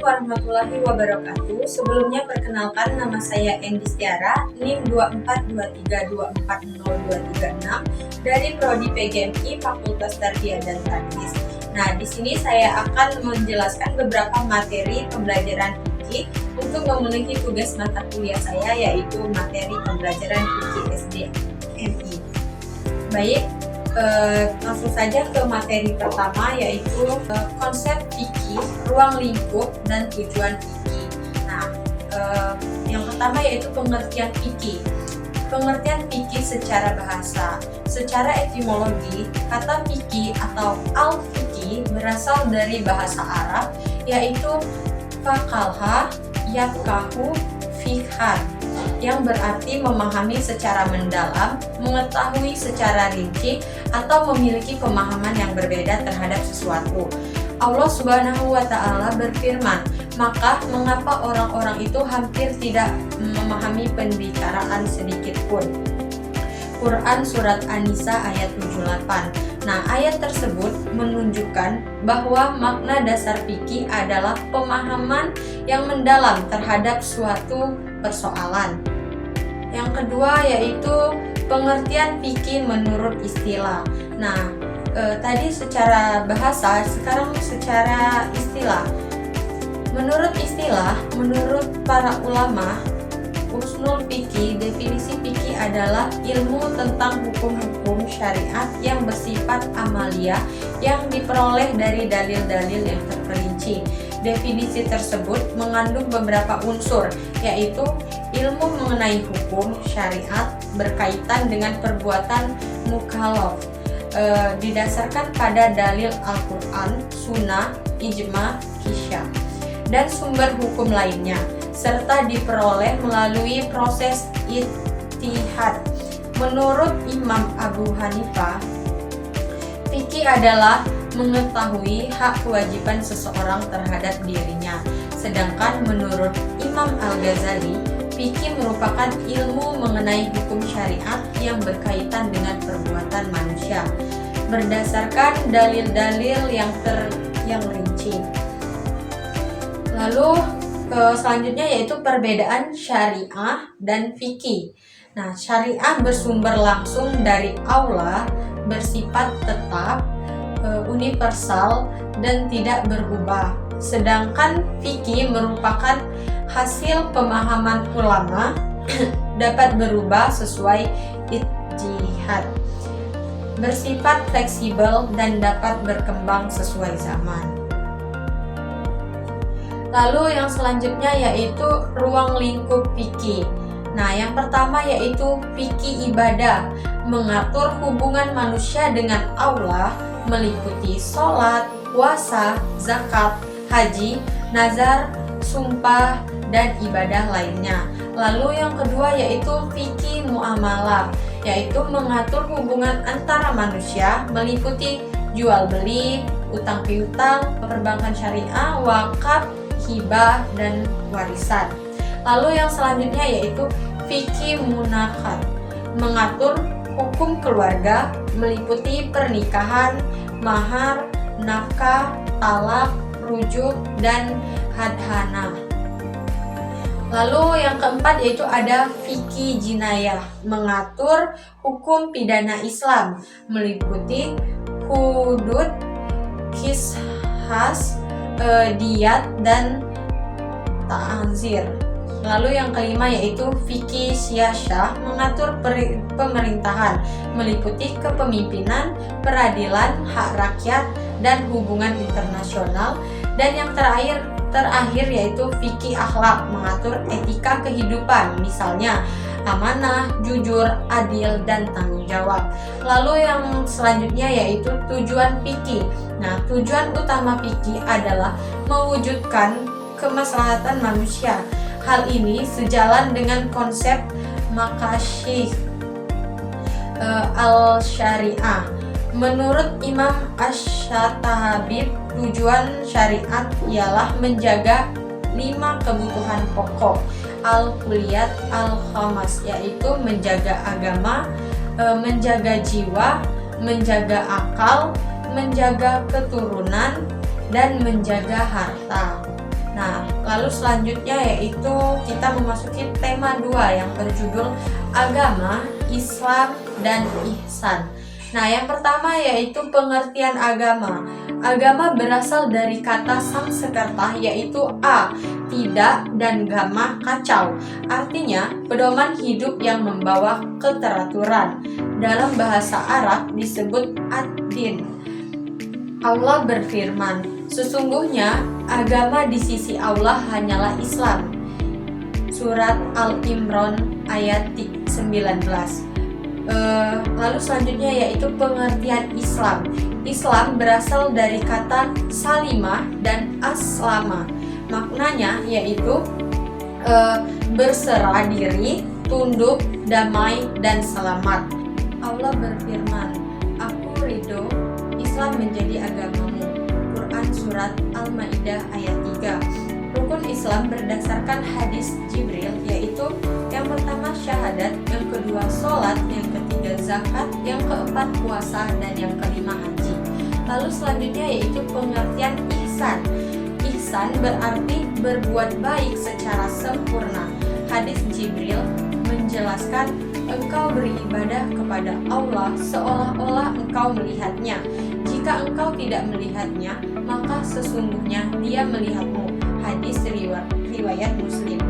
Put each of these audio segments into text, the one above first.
warahmatullahi wabarakatuh. Sebelumnya perkenalkan, nama saya Endi Stiara, NIM 2423240236 dari Prodi PGMI Fakultas Tarbiyah dan Tadris. Nah, di sini saya akan menjelaskan beberapa materi pembelajaran fikih untuk memenuhi tugas mata kuliah saya, yaitu materi pembelajaran fikih SD MI. Baik, langsung saja ke materi pertama, yaitu konsep fikih, ruang lingkup, dan tujuan fikih. Nah, yang pertama yaitu pengertian fikih. Pengertian fikih secara bahasa. Secara etimologi, kata fikih atau al-fikih berasal dari bahasa Arab, yaitu fakalha yafkahu fikhan, yang berarti memahami secara mendalam, mengetahui secara rinci, atau memiliki pemahaman yang berbeda terhadap sesuatu. Allah Subhanahu wa Ta'ala berfirman, maka mengapa orang-orang itu hampir tidak memahami pembicaraan sedikit pun? Quran Surat An-Nisa ayat 78. Nah, ayat tersebut menunjukkan bahwa makna dasar fikih adalah pemahaman yang mendalam terhadap suatu persoalan. Yang kedua yaitu pengertian fikih menurut istilah. Nah, tadi secara bahasa, sekarang secara istilah. Menurut istilah, menurut para ulama, usul fikih, definisi fikih adalah ilmu tentang hukum-hukum syariat yang bersifat amaliyah yang diperoleh dari dalil-dalil yang terperinci. Definisi tersebut mengandung beberapa unsur, yaitu ilmu mengenai hukum syariat berkaitan dengan perbuatan mukallaf, didasarkan pada dalil Al-Quran, Sunnah, Ijma, Qiyas, dan sumber hukum lainnya, serta diperoleh melalui proses ijtihad. Menurut Imam Abu Hanifah, fikih adalah mengetahui hak kewajiban seseorang terhadap dirinya. Sedangkan menurut Imam Al-Ghazali, fikih merupakan ilmu mengenai hukum syariat yang berkaitan dengan perbuatan manusia berdasarkan dalil-dalil yang rinci. Lalu selanjutnya yaitu perbedaan syariah dan fikih. Nah, syariah bersumber langsung dari Allah, bersifat tetap, universal, dan tidak berubah. Sedangkan fikih merupakan hasil pemahaman ulama, dapat berubah sesuai ijtihad, bersifat fleksibel, dan dapat berkembang sesuai zaman. Lalu yang selanjutnya yaitu ruang lingkup fikih. Nah, yang pertama yaitu fikih ibadah, mengatur hubungan manusia dengan Allah, meliputi sholat, puasa, zakat, haji, nazar, sumpah, dan ibadah lainnya. Lalu yang kedua yaitu fikih muamalah, yaitu mengatur hubungan antara manusia, meliputi jual beli, utang piutang, perbankan syariah, wakaf, hibah, dan warisan. Lalu yang selanjutnya yaitu fikih munakat, mengatur hukum keluarga, meliputi pernikahan, mahar, nafkah, talak, rujuk, dan hadhana. Lalu yang keempat yaitu ada fikih jinayah, mengatur hukum pidana Islam, meliputi hudud, qisas, diyat, dan ta'zir. Lalu yang kelima yaitu fikih siyasah, mengatur pemerintahan, meliputi kepemimpinan, peradilan, hak rakyat, dan hubungan internasional. Dan yang terakhir yaitu fikih akhlak, mengatur etika kehidupan, misalnya amanah, jujur, adil, dan tanggung jawab. Lalu yang selanjutnya yaitu tujuan fikih. Nah, tujuan utama fikih adalah mewujudkan kemaslahatan manusia. Hal ini sejalan dengan konsep maqasid al-syariah. Menurut Imam Asy-Syatabi, tujuan syariat ialah menjaga 5 kebutuhan pokok al-kuliyat al-khamas, yaitu menjaga agama, menjaga jiwa, menjaga akal, menjaga keturunan, dan menjaga harta. Nah, lalu selanjutnya yaitu kita memasuki tema 2 yang berjudul agama, Islam, dan ihsan. Nah, yang pertama yaitu pengertian agama. Agama berasal dari kata Sanskerta yaitu a, tidak, dan gama, kacau. Artinya, pedoman hidup yang membawa keteraturan. Dalam bahasa Arab disebut ad-din. Allah berfirman, sesungguhnya agama di sisi Allah hanyalah Islam. Surat Al-Imran ayat 19. Lalu selanjutnya yaitu pengertian Islam. Islam berasal dari kata salimah dan aslama. Maknanya yaitu berserah diri, tunduk, damai, dan selamat. Allah berfirman, aku ridho Islam menjadi agamamu. Quran Surat Al-Ma'idah ayat 3. Rukun Islam berdasarkan hadis Jibril yaitu yang pertama syahadat, yang kedua sholat, yang ketiga zakat, yang keempat puasa, dan yang kelima haji. Lalu selanjutnya yaitu pengertian ihsan. Ihsan berarti berbuat baik secara sempurna. Hadis Jibril menjelaskan engkau beribadah kepada Allah seolah-olah engkau melihatnya. Jika engkau tidak melihatnya, maka sesungguhnya Dia melihatmu. Hadis riwayat Muslim.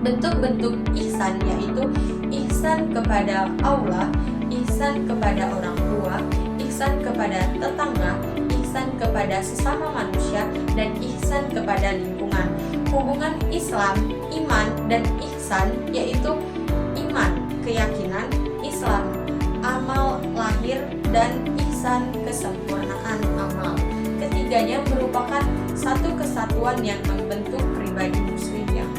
Bentuk-bentuk ihsan yaitu ihsan kepada Allah, ihsan kepada orang tua, ihsan kepada tetangga, ihsan kepada sesama manusia, dan ihsan kepada lingkungan. Hubungan Islam, iman, dan ihsan yaitu iman, keyakinan, Islam, amal lahir, dan ihsan kesempurnaan amal. Ketiganya merupakan satu kesatuan yang membentuk pribadi muslim yang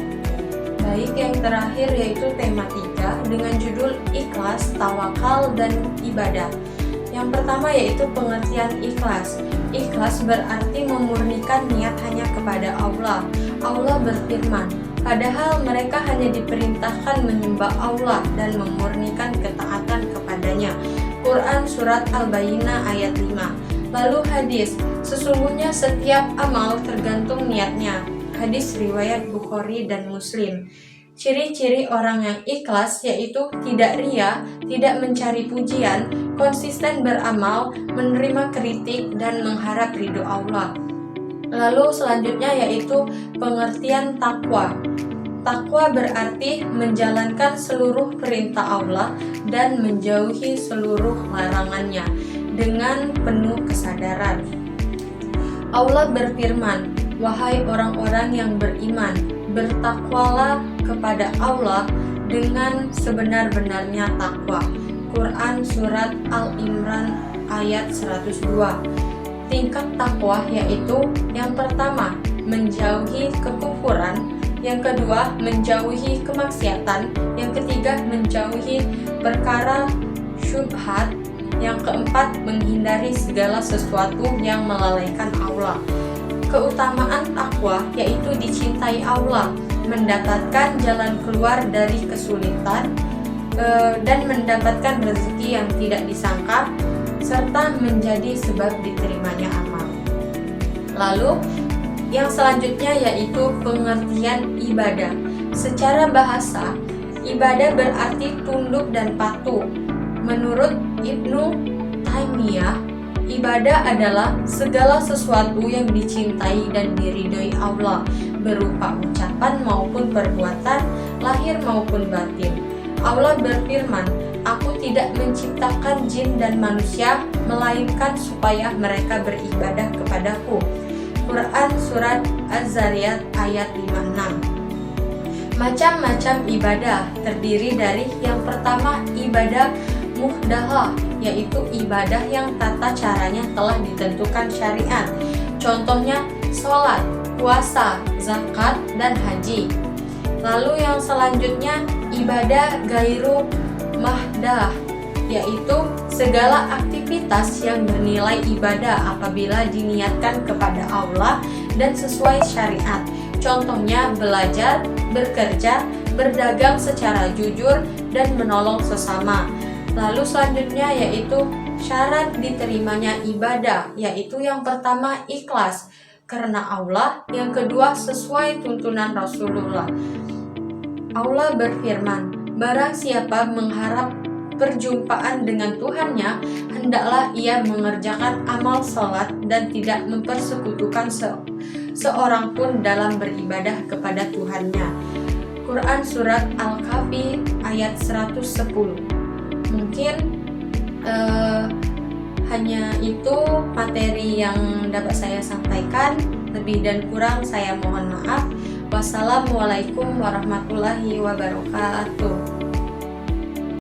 baik. Yang terakhir yaitu tema 3 dengan judul ikhlas, tawakal, dan ibadah. Yang pertama yaitu pengertian ikhlas. Ikhlas berarti memurnikan niat hanya kepada Allah. Allah berfirman, padahal mereka hanya diperintahkan menyembah Allah dan memurnikan ketaatan kepadanya. Quran Surat Al-Bayyinah ayat 5. Lalu hadis, sesungguhnya setiap amal tergantung niatnya. Hadis riwayat Bukhari dan Muslim. Ciri-ciri orang yang ikhlas yaitu tidak ria, tidak mencari pujian, konsisten beramal, menerima kritik, dan mengharap ridho Allah. Lalu selanjutnya yaitu pengertian takwa. Takwa berarti menjalankan seluruh perintah Allah dan menjauhi seluruh larangannya dengan penuh kesadaran. Allah berfirman, wahai orang-orang yang beriman, bertakwalah kepada Allah dengan sebenar-benarnya takwa. Quran Surat Al-Imran ayat 102. Tingkat takwa yaitu yang pertama, menjauhi kekufuran, yang kedua, menjauhi kemaksiatan, yang ketiga, menjauhi perkara syubhat, yang keempat, menghindari segala sesuatu yang melalaikan Allah. Keutamaan takwa yaitu dicintai Allah, mendapatkan jalan keluar dari kesulitan, dan mendapatkan rezeki yang tidak disangka, serta menjadi sebab diterimanya amal. Lalu yang selanjutnya yaitu pengertian ibadah. Secara bahasa, ibadah berarti tunduk dan patuh. Menurut Ibnu Taimiyah, ibadah adalah segala sesuatu yang dicintai dan diridhoi Allah, berupa ucapan maupun perbuatan, lahir maupun batin. Allah berfirman, aku tidak menciptakan jin dan manusia, melainkan supaya mereka beribadah kepadaku. Quran Surat Az-Zariyat ayat 56. Macam-macam ibadah terdiri dari yang pertama ibadah muhdathah, yaitu ibadah yang tata caranya telah ditentukan syariat. Contohnya sholat, puasa, zakat, dan haji. Lalu yang selanjutnya ibadah gairu mahdah, yaitu segala aktivitas yang bernilai ibadah apabila diniatkan kepada Allah dan sesuai syariat. Contohnya belajar, bekerja, berdagang secara jujur, dan menolong sesama. Lalu selanjutnya yaitu syarat diterimanya ibadah, yaitu yang pertama ikhlas. karena Allah, yang kedua sesuai tuntunan Rasulullah. Allah berfirman, barang siapa mengharap perjumpaan dengan Tuhannya, hendaklah ia mengerjakan amal sholat dan tidak mempersekutukan seorang pun dalam beribadah kepada Tuhannya. Quran Surat Al-Kahfi ayat 110. Mungkin hanya itu materi yang dapat saya sampaikan. Lebih dan kurang saya mohon maaf. Wassalamualaikum warahmatullahi wabarakatuh.